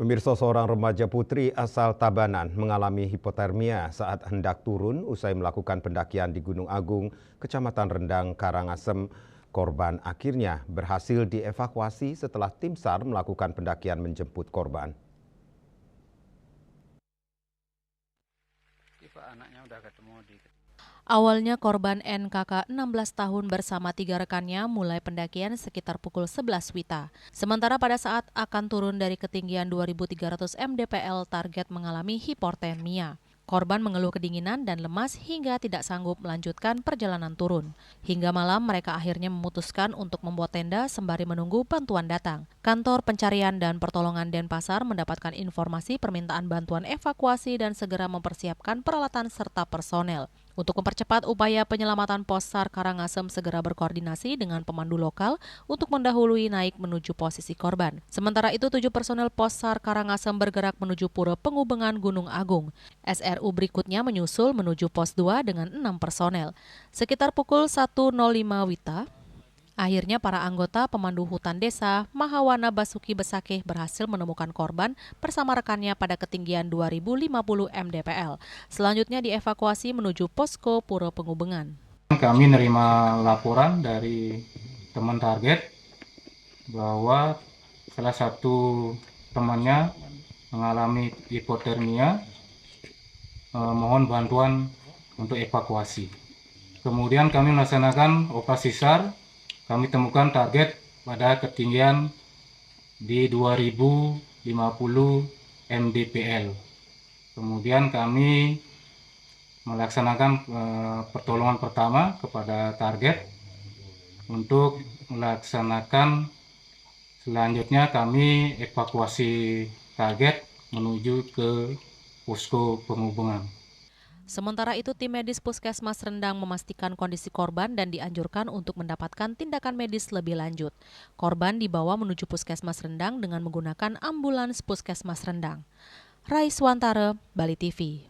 Pemirsa, seorang remaja putri asal Tabanan mengalami hipotermia saat hendak turun usai melakukan pendakian di Gunung Agung, Kecamatan Rendang, Karangasem. Korban akhirnya berhasil dievakuasi setelah tim SAR melakukan pendakian menjemput korban. Awalnya korban NKK 16 tahun bersama 3 rekannya mulai pendakian sekitar pukul 11 WITA. Sementara pada saat akan turun dari ketinggian 2.300 mdpl, target mengalami hipotermia. Korban mengeluh kedinginan dan lemas hingga tidak sanggup melanjutkan perjalanan turun. Hingga malam mereka akhirnya memutuskan untuk membuat tenda sembari menunggu bantuan datang. Kantor Pencarian dan Pertolongan Denpasar mendapatkan informasi permintaan bantuan evakuasi dan segera mempersiapkan peralatan serta personel. Untuk mempercepat upaya penyelamatan, Pos SAR Karangasem segera berkoordinasi dengan pemandu lokal untuk mendahului naik menuju posisi korban. Sementara itu, 7 personel Pos SAR Karangasem bergerak menuju Pura Pengubengan Gunung Agung. SRU berikutnya menyusul menuju Pos 2 dengan 6 personel. Sekitar pukul 1.05 WITA, akhirnya para anggota pemandu hutan desa Mahawana Basuki Besakeh berhasil menemukan korban bersama rekannya pada ketinggian 2050 mdpl. Selanjutnya dievakuasi menuju posko Pura Pengubengan. Kami menerima laporan dari teman target bahwa salah satu temannya mengalami hipotermia, mohon bantuan untuk evakuasi. Kemudian kami melaksanakan operasi SAR. Kami temukan target pada ketinggian di 2050 mdpl. Kemudian kami melaksanakan pertolongan pertama kepada target. Untuk melaksanakan selanjutnya kami evakuasi target menuju ke posko penghubungan. Sementara itu, tim medis Puskesmas Rendang memastikan kondisi korban dan dianjurkan untuk mendapatkan tindakan medis lebih lanjut. Korban dibawa menuju Puskesmas Rendang dengan menggunakan ambulans Puskesmas Rendang. Raiswantara, Bali TV.